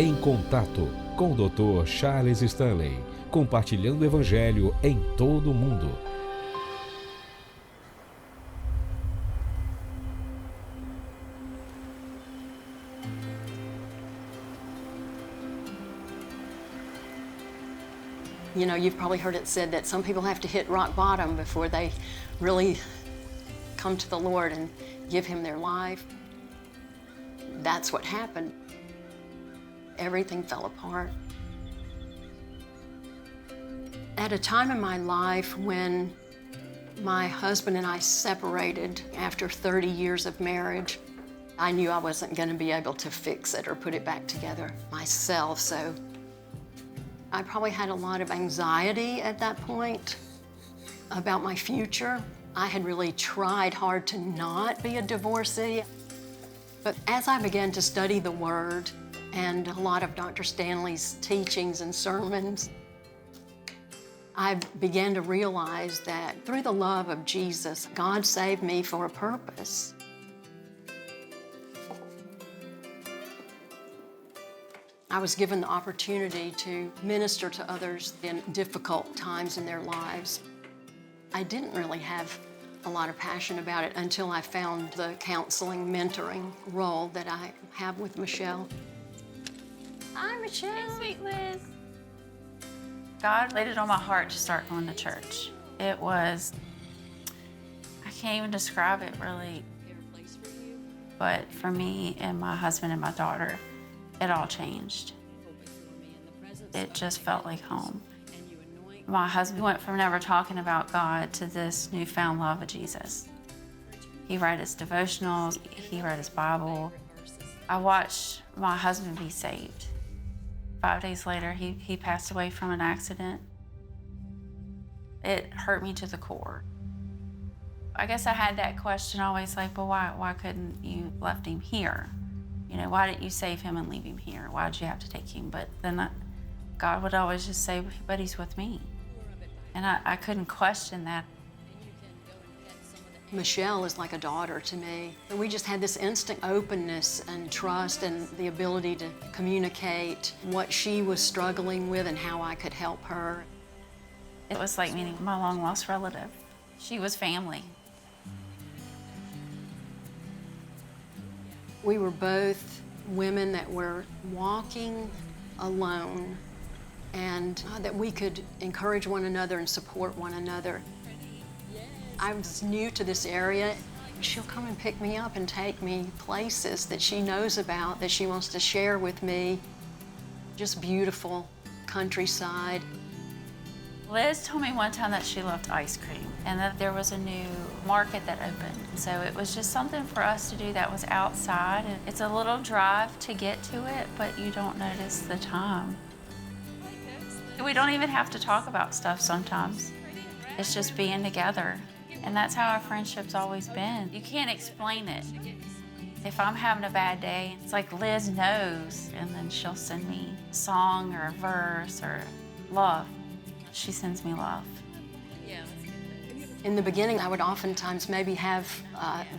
Em Contato, com o Dr. Charles Stanley, compartilhando o Evangelho em todo o mundo. You know, you've probably heard it said that some people have to hit rock bottom before they really come to the Lord and give Him their life. That's what happened. Everything fell apart. At a time in my life when my husband and I separated after 30 years of marriage, I knew I wasn't going to be able to fix it or put it back together myself, so I probably had a lot of anxiety at that point about my future. I had really tried hard to not be a divorcee. But as I began to study the Word and a lot of Dr. Stanley's teachings and sermons, I began to realize that through the love of Jesus, God saved me for a purpose. I was given the opportunity to minister to others in difficult times in their lives. I didn't really have a lot of passion about it until I found the counseling, mentoring role that I have with Michelle. Hi, Michelle. Hey, sweet Liz. God laid it on my heart to start going to church. It was, I can't even describe it really, but for me and my husband and my daughter, it all changed. It just felt like home. My husband went from never talking about God to this newfound love of Jesus. He read his devotionals, he read his Bible. I watched my husband be saved. 5 days later, he passed away from an accident. It hurt me to the core. I guess I had that question always like, well, why couldn't you left him here? You know, why didn't you save him and leave him here? Why did you have to take him? But then God would always just say, but he's with me. And I couldn't question that. Michelle is like a daughter to me. We just had this instant openness and trust and the ability to communicate what she was struggling with and how I could help her. It was like meeting my long-lost relative. She was family. We were both women that were walking alone and that we could encourage one another and support one another. I was new to this area. She'll come and pick me up and take me places that she knows about, that she wants to share with me. Just beautiful countryside. Liz told me one time that she loved ice cream and that there was a new market that opened. So it was just something for us to do that was outside. And it's a little drive to get to it, but you don't notice the time. We don't even have to talk about stuff sometimes. It's just being together. And that's how our friendship's always been. You can't explain it. If I'm having a bad day, it's like Liz knows, and then she'll send me a song or a verse or love. She sends me love. In the beginning, I would oftentimes maybe have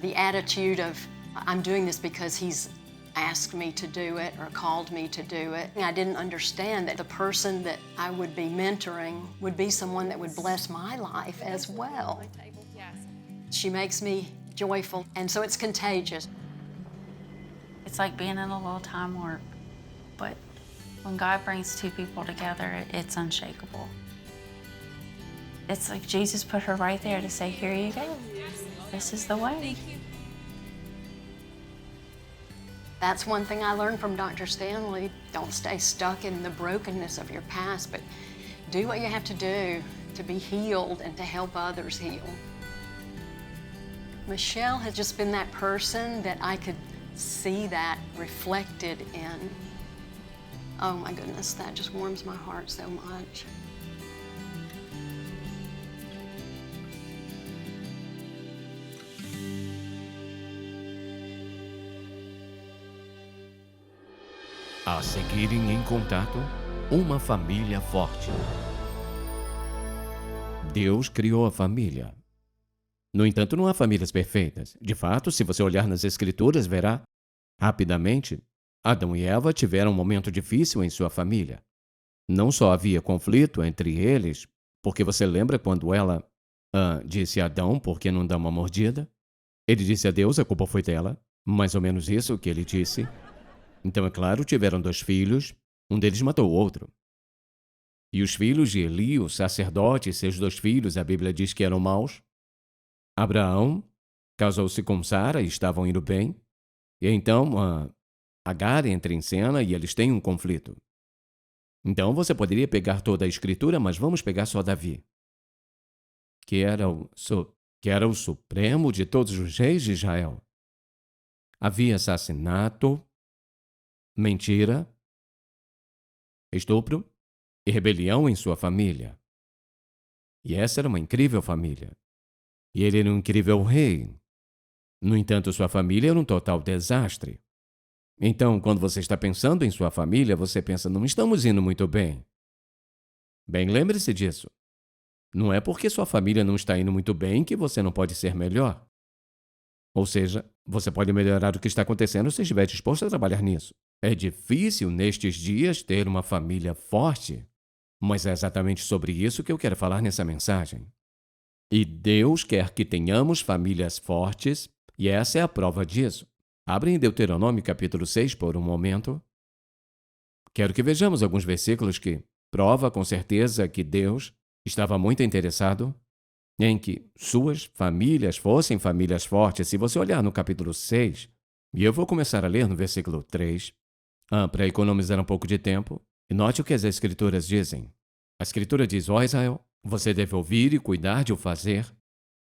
the attitude of, I'm doing this because he's asked me to do it or called me to do it. I didn't understand that the person that I would be mentoring would be someone that would bless my life as well. She makes me joyful, and so it's contagious. It's like being in a little time warp, but when God brings two people together, it's unshakable. It's like Jesus put her right there to say, here you go. This is the way. That's one thing I learned from Dr. Stanley. Don't stay stuck in the brokenness of your past, but do what you have to do to be healed and to help others heal. Michelle has just been that person that I could see that reflected in. Oh my goodness, that just warms my heart so much. A seguir em Contato, uma família forte. Deus criou a família. No entanto, não há famílias perfeitas. De fato, se você olhar nas Escrituras, verá rapidamente Adão e Eva tiveram um momento difícil em sua família. Não só havia conflito entre eles, porque você lembra quando ela disse a Adão por que não dá uma mordida? Ele disse a Deus, a culpa foi dela. Mais ou menos isso que ele disse. Então, é claro, tiveram 2 filhos, um deles matou o outro. E os filhos de Eli, o sacerdote, e seus 2 filhos, a Bíblia diz que eram maus. Abraão casou-se com Sara e estavam indo bem. E então, Agar entra em cena e eles têm um conflito. Então, você poderia pegar toda a escritura, mas vamos pegar só Davi, que era o supremo de todos os reis de Israel. Havia assassinato, mentira, estupro e rebelião em sua família. E essa era uma incrível família. E ele era um incrível rei. No entanto, sua família era um total desastre. Então, quando você está pensando em sua família, você pensa, não estamos indo muito bem. Bem, lembre-se disso. Não é porque sua família não está indo muito bem que você não pode ser melhor. Ou seja, você pode melhorar o que está acontecendo se estiver disposto a trabalhar nisso. É difícil nestes dias ter uma família forte, mas é exatamente sobre isso que eu quero falar nessa mensagem. E Deus quer que tenhamos famílias fortes, e essa é a prova disso. Abre em Deuteronômio capítulo 6 por um momento. Quero que vejamos alguns versículos que prova com certeza que Deus estava muito interessado em que suas famílias fossem famílias fortes. Se você olhar no capítulo 6, e eu vou começar a ler no versículo 3, para economizar um pouco de tempo, e note o que as Escrituras dizem. A Escritura diz, ó Israel, você deve ouvir e cuidar de o fazer,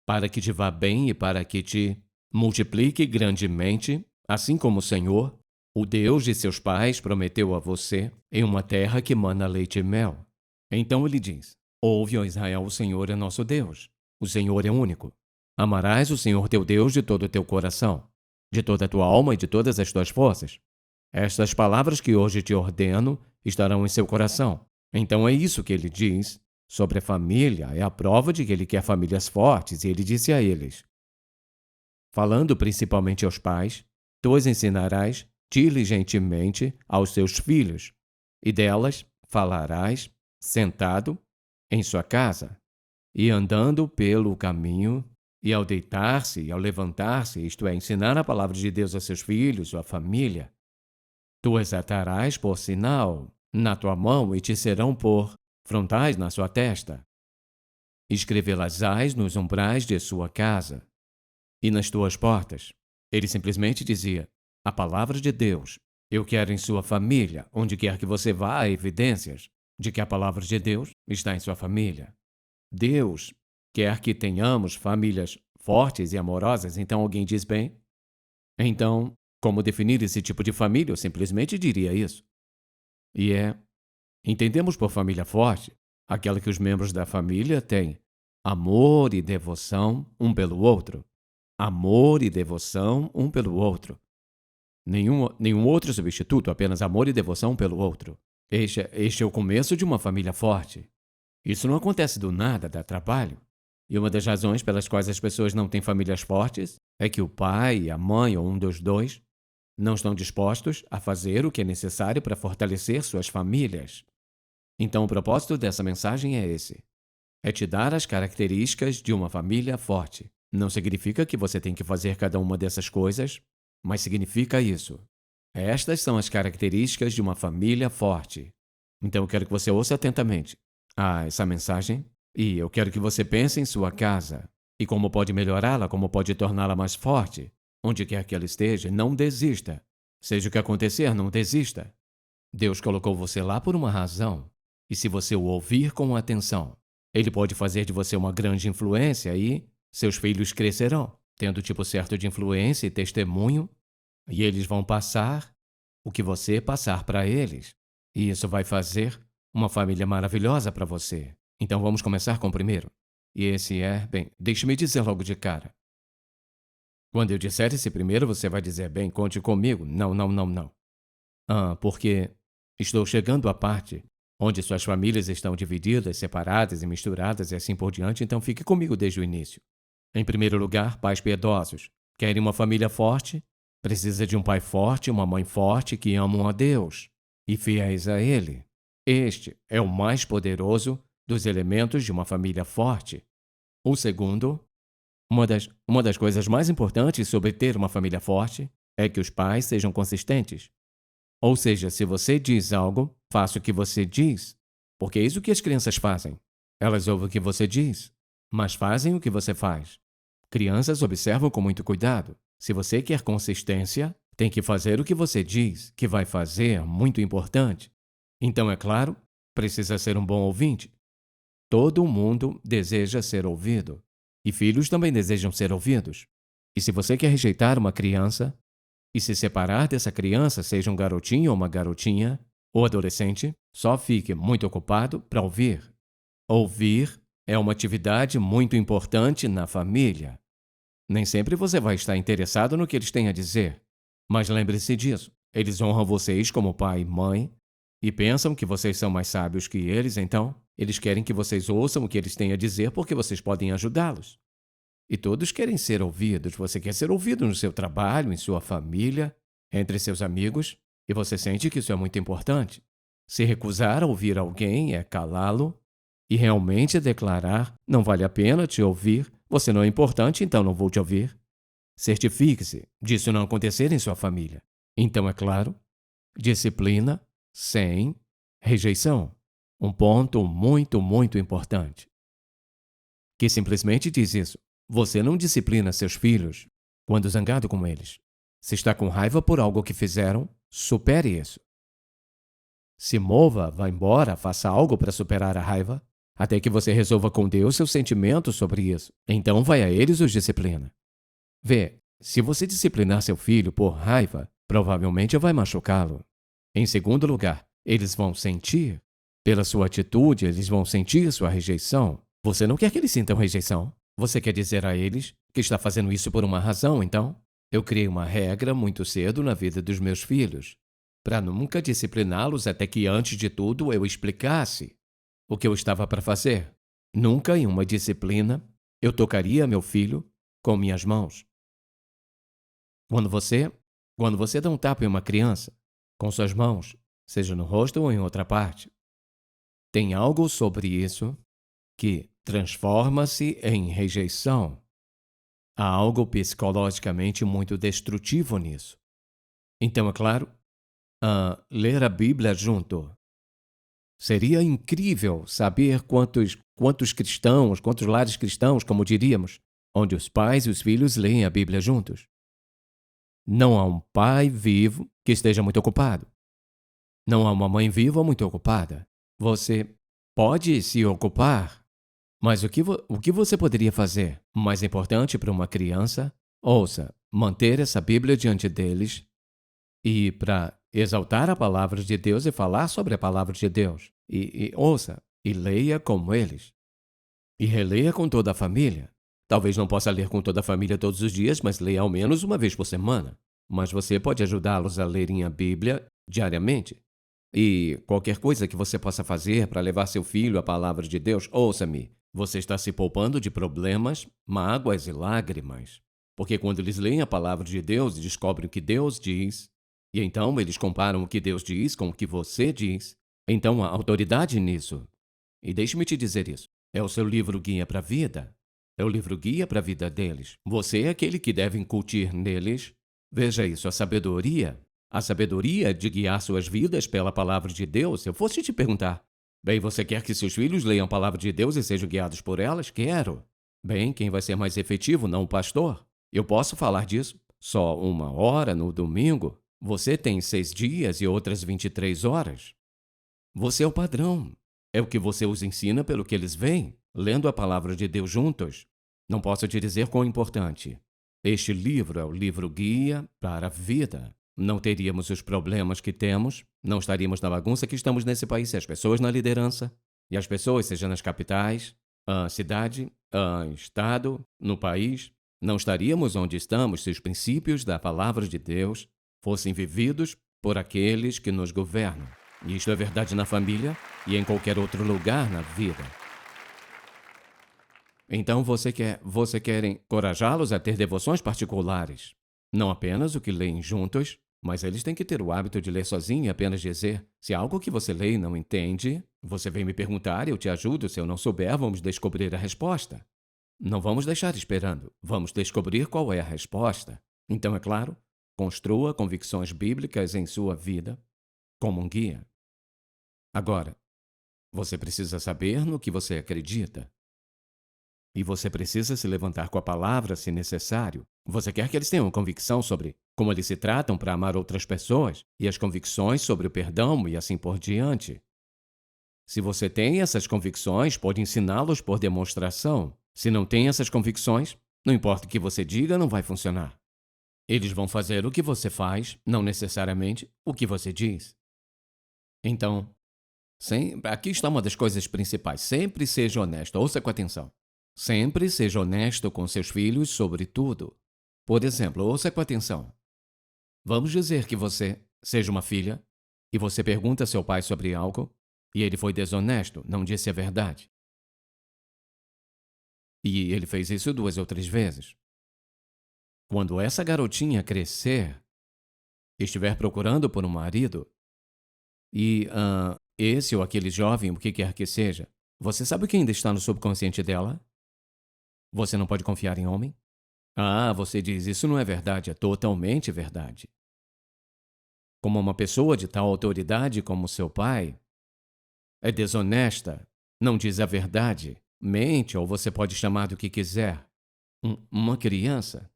para que te vá bem e para que te multiplique grandemente, assim como o Senhor, o Deus de seus pais, prometeu a você, em uma terra que mana leite e mel. Então ele diz, ouve, ó Israel, o Senhor é nosso Deus. O Senhor é único. Amarás o Senhor teu Deus de todo o teu coração, de toda a tua alma e de todas as tuas forças. Estas palavras que hoje te ordeno estarão em seu coração. Então é isso que ele diz sobre a família. É a prova de que ele quer famílias fortes. E ele disse a eles, falando principalmente aos pais, tu as ensinarás diligentemente aos teus filhos, e delas falarás sentado em sua casa, e andando pelo caminho, e ao deitar-se e ao levantar-se, isto é, ensinar a palavra de Deus a seus filhos, sua família. Tu as atarás por sinal na tua mão e te serão por frontais na sua testa. Escrevê-las-ás nos umbrais de sua casa e nas tuas portas. Ele simplesmente dizia, a palavra de Deus. Eu quero em sua família, onde quer que você vá, há evidências de que a palavra de Deus está em sua família. Deus quer que tenhamos famílias fortes e amorosas. Então alguém diz, bem, então, como definir esse tipo de família? Eu simplesmente diria isso. E entendemos por família forte aquela que os membros da família têm amor e devoção um pelo outro. Amor e devoção um pelo outro. Nenhum outro substituto, apenas amor e devoção um pelo outro. Este é o começo de uma família forte. Isso não acontece do nada, dá trabalho. E uma das razões pelas quais as pessoas não têm famílias fortes é que o pai, a mãe ou um dos dois não estão dispostos a fazer o que é necessário para fortalecer suas famílias. Então o propósito dessa mensagem é esse. É te dar as características de uma família forte. Não significa que você tem que fazer cada uma dessas coisas, mas significa isso. Estas são as características de uma família forte. Então eu quero que você ouça atentamente essa mensagem e eu quero que você pense em sua casa e como pode melhorá-la, como pode torná-la mais forte. Onde quer que ela esteja, não desista. Seja o que acontecer, não desista. Deus colocou você lá por uma razão. E se você o ouvir com atenção, Ele pode fazer de você uma grande influência e seus filhos crescerão, tendo o tipo certo de influência e testemunho, e eles vão passar o que você passar para eles. E isso vai fazer uma família maravilhosa para você. Então vamos começar com o primeiro. E esse deixe-me dizer logo de cara. Quando eu disser esse primeiro, você vai dizer, conte comigo. Não. Porque estou chegando à parte onde suas famílias estão divididas, separadas e misturadas e assim por diante, então fique comigo desde o início. Em primeiro lugar, pais piedosos. Querem uma família forte? Precisa de um pai forte e uma mãe forte que amam a Deus e fiéis a Ele. Este é o mais poderoso dos elementos de uma família forte. O segundo, uma das coisas mais importantes sobre ter uma família forte é que os pais sejam consistentes. Ou seja, se você diz algo, faça o que você diz. Porque é isso que as crianças fazem. Elas ouvem o que você diz, mas fazem o que você faz. Crianças observam com muito cuidado. Se você quer consistência, tem que fazer o que você diz, que vai fazer, muito importante. Então, é claro, precisa ser um bom ouvinte. Todo mundo deseja ser ouvido. E filhos também desejam ser ouvidos. E se você quer rejeitar uma criança, e se separar dessa criança, seja um garotinho ou uma garotinha, ou adolescente, só fique muito ocupado para ouvir. Ouvir é uma atividade muito importante na família. Nem sempre você vai estar interessado no que eles têm a dizer. Mas lembre-se disso. Eles honram vocês como pai e mãe e pensam que vocês são mais sábios que eles, então eles querem que vocês ouçam o que eles têm a dizer porque vocês podem ajudá-los. E todos querem ser ouvidos. Você quer ser ouvido no seu trabalho, em sua família, entre seus amigos, e você sente que isso é muito importante. Se recusar a ouvir alguém é calá-lo e realmente declarar: não vale a pena te ouvir, você não é importante, então não vou te ouvir. Certifique-se disso não acontecer em sua família. Então, é claro, disciplina sem rejeição. Um ponto muito, muito importante. Que simplesmente diz isso. Você não disciplina seus filhos quando zangado com eles. Se está com raiva por algo que fizeram, supere isso. Se mova, vá embora, faça algo para superar a raiva, até que você resolva com Deus seus sentimentos sobre isso. Então vai a eles e os disciplina. Vê, se você disciplinar seu filho por raiva, provavelmente vai machucá-lo. Em segundo lugar, eles vão sentir, pela sua atitude, eles vão sentir sua rejeição. Você não quer que eles sintam rejeição. Você quer dizer a eles que está fazendo isso por uma razão, então? Eu criei uma regra muito cedo na vida dos meus filhos, para nunca discipliná-los até que, antes de tudo, eu explicasse o que eu estava para fazer. Nunca em uma disciplina eu tocaria meu filho com minhas mãos. Quando você dá um tapa em uma criança, com suas mãos, seja no rosto ou em outra parte, tem algo sobre isso que transforma-se em rejeição. Há algo psicologicamente muito destrutivo nisso. Então, é claro, ler a Bíblia junto. Seria incrível saber quantos cristãos, quantos lares cristãos, como diríamos, onde os pais e os filhos leem a Bíblia juntos. Não há um pai vivo que esteja muito ocupado. Não há uma mãe viva muito ocupada. Você pode se ocupar, mas o que você poderia fazer? Mais importante para uma criança? Ouça, manter essa Bíblia diante deles e para exaltar a palavra de Deus e falar sobre a palavra de Deus. E ouça, e leia como eles. E releia com toda a família. Talvez não possa ler com toda a família todos os dias, mas leia ao menos uma vez por semana. Mas você pode ajudá-los a lerem a Bíblia diariamente. E qualquer coisa que você possa fazer para levar seu filho à palavra de Deus, ouça-me. Você está se poupando de problemas, mágoas e lágrimas. Porque quando eles leem a palavra de Deus e descobrem o que Deus diz, e então eles comparam o que Deus diz com o que você diz, então há autoridade nisso. E deixe-me te dizer isso. É o seu livro-guia para a vida. É o livro-guia para a vida deles. Você é aquele que deve incutir neles. Veja isso, a sabedoria de guiar suas vidas pela palavra de Deus. Se eu fosse te perguntar, bem, você quer que seus filhos leiam a palavra de Deus e sejam guiados por elas? Quero. Bem, quem vai ser mais efetivo, não o pastor? Eu posso falar disso? Só 1 hora no domingo? Você tem 6 dias e outras 23 horas. Você é o padrão. É o que você os ensina pelo que eles veem, lendo a palavra de Deus juntos. Não posso te dizer quão importante. Este livro é o livro-guia para a vida. Não teríamos os problemas que temos, não estaríamos na bagunça que estamos nesse país se as pessoas na liderança, e as pessoas, seja nas capitais, cidade, estado, no país, não estaríamos onde estamos se os princípios da palavra de Deus fossem vividos por aqueles que nos governam. E isto é verdade na família e em qualquer outro lugar na vida. Então você quer encorajá-los a ter devoções particulares. Não apenas o que leem juntos, mas eles têm que ter o hábito de ler sozinho e apenas dizer: se há algo que você lê e não entende, você vem me perguntar e eu te ajudo. Se eu não souber, vamos descobrir a resposta. Não vamos deixar esperando. Vamos descobrir qual é a resposta. Então, é claro, construa convicções bíblicas em sua vida como um guia. Agora, você precisa saber no que você acredita. E você precisa se levantar com a palavra se necessário. Você quer que eles tenham convicção sobre como eles se tratam para amar outras pessoas e as convicções sobre o perdão e assim por diante. Se você tem essas convicções, pode ensiná-los por demonstração. Se não tem essas convicções, não importa o que você diga, não vai funcionar. Eles vão fazer o que você faz, não necessariamente o que você diz. Então, aqui está uma das coisas principais. Sempre seja honesto. Ouça com atenção. Sempre seja honesto com seus filhos sobre tudo. Por exemplo, ouça com atenção. Vamos dizer que você seja uma filha e você pergunta a seu pai sobre algo e ele foi desonesto, não disse a verdade. E ele fez isso 2 ou 3 vezes. Quando essa garotinha crescer, estiver procurando por um marido, e esse ou aquele jovem, o que quer que seja, você sabe o que ainda está no subconsciente dela? Você não pode confiar em homem? Você diz, isso não é verdade, é totalmente verdade. Como uma pessoa de tal autoridade como seu pai é desonesta, não diz a verdade, mente, ou você pode chamar do que quiser. Uma criança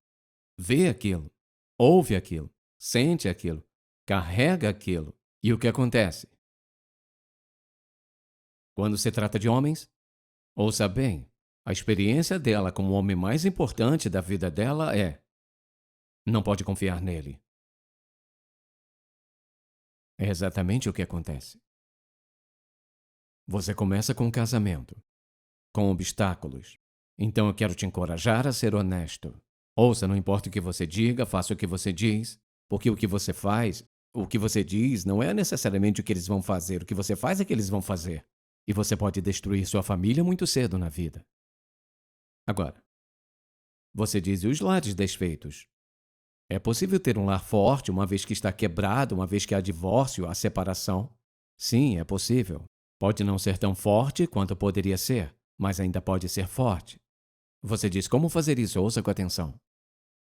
vê aquilo, ouve aquilo, sente aquilo, carrega aquilo. E o que acontece? Quando se trata de homens, ouça bem, a experiência dela como o homem mais importante da vida dela não pode confiar nele. É exatamente o que acontece. Você começa com um casamento, com obstáculos. Então eu quero te encorajar a ser honesto. Ouça, não importa o que você diga, faça o que você diz, porque o que você faz, o que você diz, não é necessariamente o que eles vão fazer. O que você faz é que eles vão fazer. E você pode destruir sua família muito cedo na vida. Agora, você diz e os lares desfeitos. É possível ter um lar forte uma vez que está quebrado, uma vez que há divórcio, há separação? Sim, é possível. Pode não ser tão forte quanto poderia ser, mas ainda pode ser forte. Você diz como fazer isso, ouça com atenção.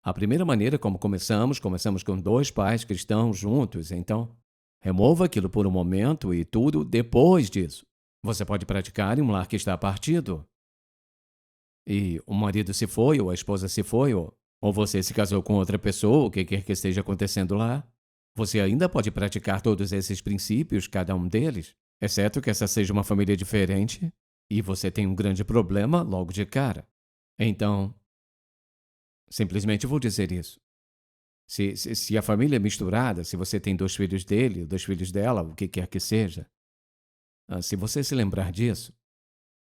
A primeira maneira como começamos com 2 pais cristãos juntos, então remova aquilo por um momento e tudo depois disso. Você pode praticar em um lar que está partido. E o marido se foi, ou a esposa se foi, ou você se casou com outra pessoa, o que quer que esteja acontecendo lá. Você ainda pode praticar todos esses princípios, cada um deles, exceto que essa seja uma família diferente e você tem um grande problema logo de cara. Então, simplesmente vou dizer isso. Se a família é misturada, se você tem 2 filhos dele, 2 filhos dela, o que quer que seja, se você se lembrar disso,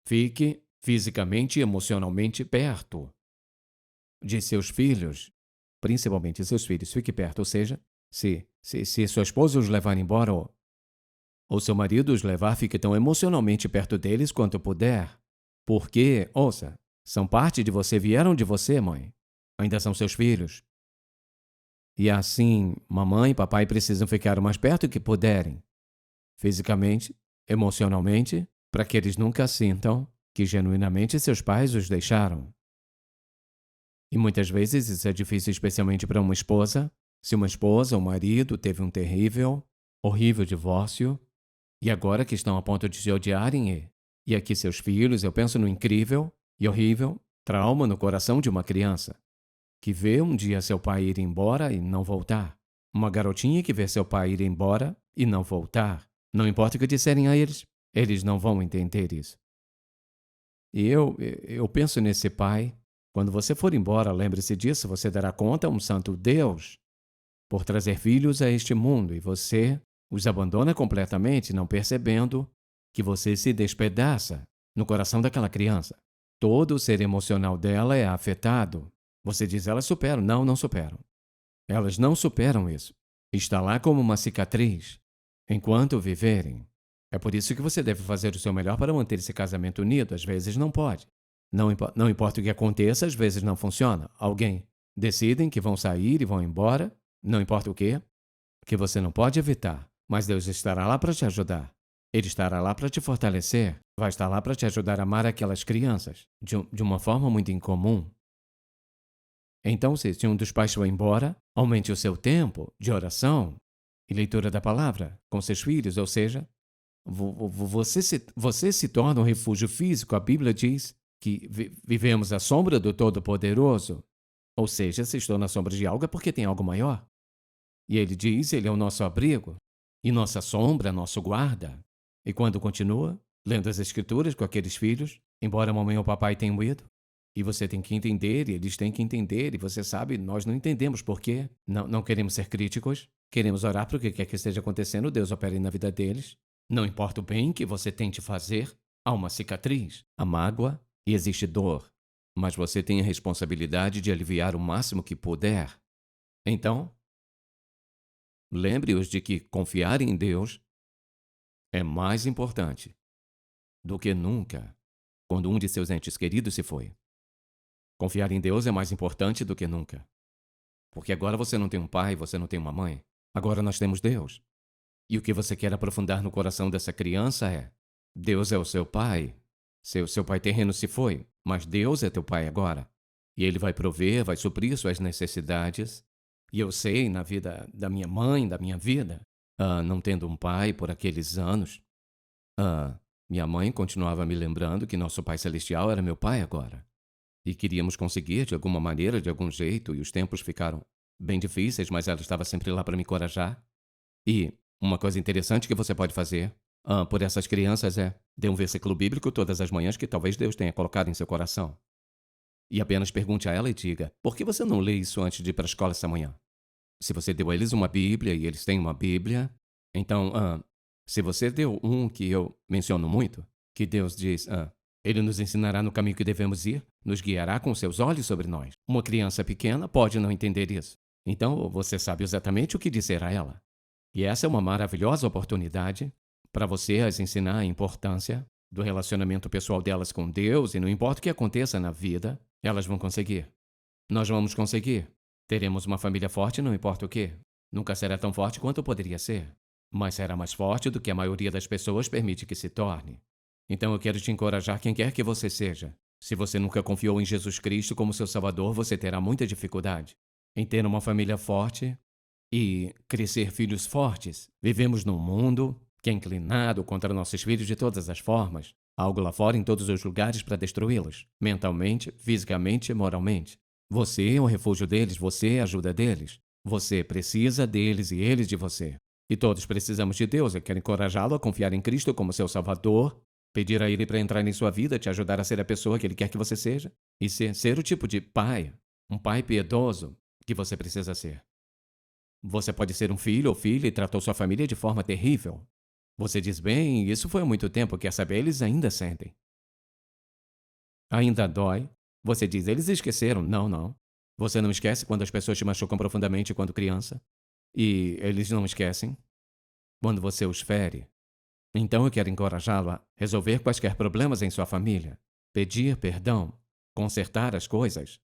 fique fisicamente e emocionalmente perto de seus filhos, principalmente seus filhos. Fique perto, ou seja, se sua esposa os levar embora ou seu marido os levar, fique tão emocionalmente perto deles quanto puder. Porque, ouça, são parte de você, vieram de você, mãe. Ainda são seus filhos. E assim, mamãe e papai precisam ficar o mais perto que puderem, fisicamente, emocionalmente, para que eles nunca sintam que genuinamente seus pais os deixaram. E muitas vezes isso é difícil, especialmente para uma esposa. Se uma esposa ou marido teve um terrível, horrível divórcio, e agora que estão a ponto de se odiarem, e aqui seus filhos, eu penso no incrível e horrível trauma no coração de uma criança, que vê um dia seu pai ir embora e não voltar. Uma garotinha que vê seu pai ir embora e não voltar. Não importa o que disserem a eles, eles não vão entender isso. E eu penso nesse pai. Quando você for embora, lembre-se disso, você dará conta a um santo Deus por trazer filhos a este mundo e você os abandona completamente, não percebendo que você se despedaça no coração daquela criança. Todo o ser emocional dela é afetado. Você diz, elas superam. Não, não superam. Elas não superam isso. Está lá como uma cicatriz, enquanto viverem. É por isso que você deve fazer o seu melhor para manter esse casamento unido. Às vezes não pode. Não importa o que aconteça, às vezes não funciona. Alguém decidem que vão sair e vão embora, não importa o quê, que você não pode evitar, mas Deus estará lá para te ajudar. Ele estará lá para te fortalecer, vai estar lá para te ajudar a amar aquelas crianças de uma forma muito incomum. Então, se um dos pais for embora, aumente o seu tempo de oração e leitura da palavra com seus filhos, ou seja, você se torna um refúgio físico. A Bíblia diz que vivemos à sombra do Todo-Poderoso. Ou seja, se estou na sombra de algo é porque tem algo maior. E ele diz, ele é o nosso abrigo, e nossa sombra, nosso guarda. E quando continua, lendo as Escrituras com aqueles filhos, embora a mamãe ou o papai tenham ido, e você tem que entender, e eles têm que entender, e você sabe, nós não entendemos por quê. Não queremos ser críticos, queremos orar para o que quer que esteja acontecendo, Deus opere na vida deles. Não importa o bem que você tente fazer, há uma cicatriz, há mágoa e existe dor. Mas você tem a responsabilidade de aliviar o máximo que puder. Então, lembre-os de que confiar em Deus é mais importante do que nunca quando um de seus entes queridos se foi. Confiar em Deus é mais importante do que nunca. Porque agora você não tem um pai, você não tem uma mãe. Agora nós temos Deus. E o que você quer aprofundar no coração dessa criança é: Deus é o seu pai. Seu pai terreno se foi, mas Deus é teu pai agora. E Ele vai prover, vai suprir suas necessidades. E eu sei, na vida da minha mãe, da minha vida, não tendo um pai por aqueles anos, minha mãe continuava me lembrando que nosso Pai Celestial era meu pai agora. E queríamos conseguir de alguma maneira, de algum jeito, e os tempos ficaram bem difíceis, mas ela estava sempre lá para me encorajar. E uma coisa interessante que você pode fazer por essas crianças é: dê um versículo bíblico todas as manhãs que talvez Deus tenha colocado em seu coração. E apenas pergunte a ela e diga: por que você não lê isso antes de ir para a escola essa manhã? Se você deu a eles uma Bíblia e eles têm uma Bíblia, então, se você deu um que eu menciono muito, que Deus diz, Ele nos ensinará no caminho que devemos ir, nos guiará com seus olhos sobre nós. Uma criança pequena pode não entender isso. Então, você sabe exatamente o que dizer a ela. E essa é uma maravilhosa oportunidade para você as ensinar a importância do relacionamento pessoal delas com Deus, e não importa o que aconteça na vida, elas vão conseguir. Nós vamos conseguir. Teremos uma família forte, não importa o quê. Nunca será tão forte quanto poderia ser, mas será mais forte do que a maioria das pessoas permite que se torne. Então eu quero te encorajar, quem quer que você seja. Se você nunca confiou em Jesus Cristo como seu Salvador, você terá muita dificuldade em ter uma família forte e crescer filhos fortes. Vivemos num mundo que é inclinado contra nossos filhos de todas as formas. Há algo lá fora em todos os lugares para destruí-los, mentalmente, fisicamente e moralmente. Você é o refúgio deles, você é a ajuda deles. Você precisa deles e eles de você. E todos precisamos de Deus. Eu quero encorajá-lo a confiar em Cristo como seu Salvador, pedir a Ele para entrar em sua vida, te ajudar a ser a pessoa que Ele quer que você seja, e ser o tipo de pai, um pai piedoso que você precisa ser. Você pode ser um filho ou filha e tratou sua família de forma terrível. Você diz, bem, isso foi há muito tempo, quer saber, eles ainda sentem. Ainda dói. Você diz, eles esqueceram. Não. Você não esquece quando as pessoas te machucam profundamente quando criança. E eles não esquecem quando você os fere. Então eu quero encorajá-lo a resolver quaisquer problemas em sua família, pedir perdão, consertar as coisas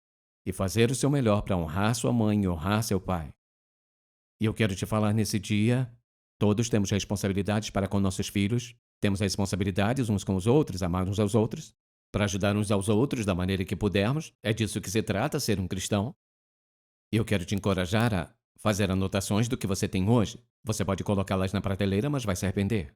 e fazer o seu melhor para honrar sua mãe e honrar seu pai. E eu quero te falar nesse dia, todos temos responsabilidades para com nossos filhos, temos responsabilidades uns com os outros, amar uns aos outros, para ajudar uns aos outros da maneira que pudermos. É disso que se trata, ser um cristão. E eu quero te encorajar a fazer anotações do que você tem hoje. Você pode colocá-las na prateleira, mas vai se arrepender.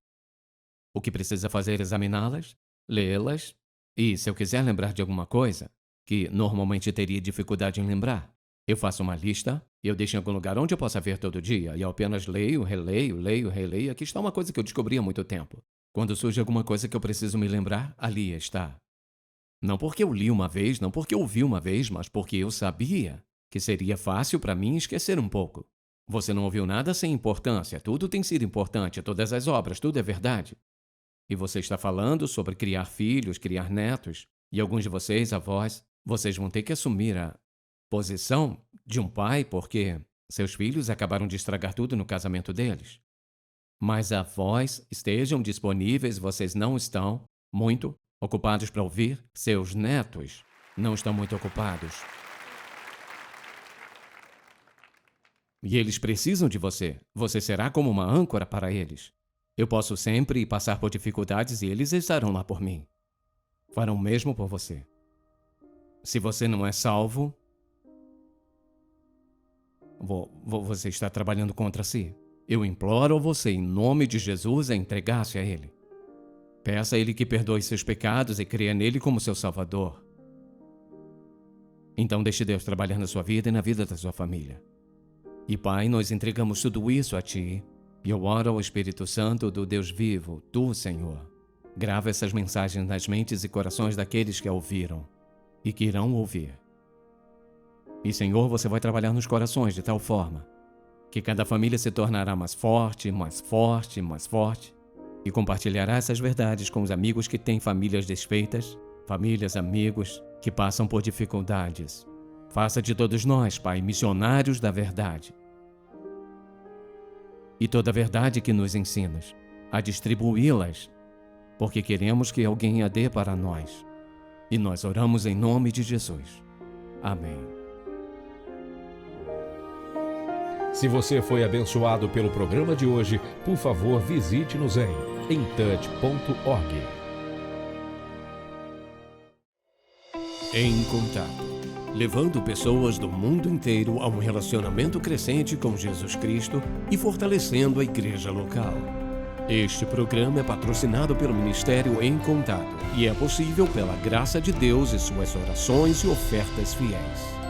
O que precisa fazer é examiná-las, lê-las, e se eu quiser lembrar de alguma coisa, que normalmente teria dificuldade em lembrar, eu faço uma lista e eu deixo em algum lugar onde eu possa ver todo dia, e eu apenas leio, releio. Aqui está uma coisa que eu descobri há muito tempo. Quando surge alguma coisa que eu preciso me lembrar, ali está. Não porque eu li uma vez, não porque eu ouvi uma vez, mas porque eu sabia que seria fácil para mim esquecer um pouco. Você não ouviu nada sem importância, tudo tem sido importante, todas as obras, tudo é verdade. E você está falando sobre criar filhos, criar netos, e alguns de vocês, avós, vocês vão ter que assumir a posição de um pai porque seus filhos acabaram de estragar tudo no casamento deles. Mas avós estejam disponíveis, vocês não estão muito ocupados para ouvir, seus netos não estão muito ocupados. E eles precisam de você. Você será como uma âncora para eles. Eu posso sempre passar por dificuldades e eles estarão lá por mim. Farão o mesmo por você. Se você não é salvo, você está trabalhando contra si. Eu imploro a você, em nome de Jesus, a entregar-se a Ele. Peça a Ele que perdoe seus pecados e creia nele como seu Salvador. Então deixe Deus trabalhar na sua vida e na vida da sua família. E Pai, nós entregamos tudo isso a Ti. E eu oro ao Espírito Santo do Deus vivo, Tu, Senhor. Grava essas mensagens nas mentes e corações daqueles que a ouviram e que irão ouvir. E, Senhor, você vai trabalhar nos corações de tal forma que cada família se tornará mais forte, mais forte, mais forte e compartilhará essas verdades com os amigos que têm famílias desfeitas, famílias, amigos que passam por dificuldades. Faça de todos nós, Pai, missionários da verdade. E toda a verdade que nos ensinas, a distribuí-las, porque queremos que alguém a dê para nós. E nós oramos em nome de Jesus. Amém. Se você foi abençoado pelo programa de hoje, por favor, visite-nos em intouch.org. Em Contato, levando pessoas do mundo inteiro a um relacionamento crescente com Jesus Cristo e fortalecendo a igreja local. Este programa é patrocinado pelo Ministério Em Contato e é possível pela graça de Deus e suas orações e ofertas fiéis.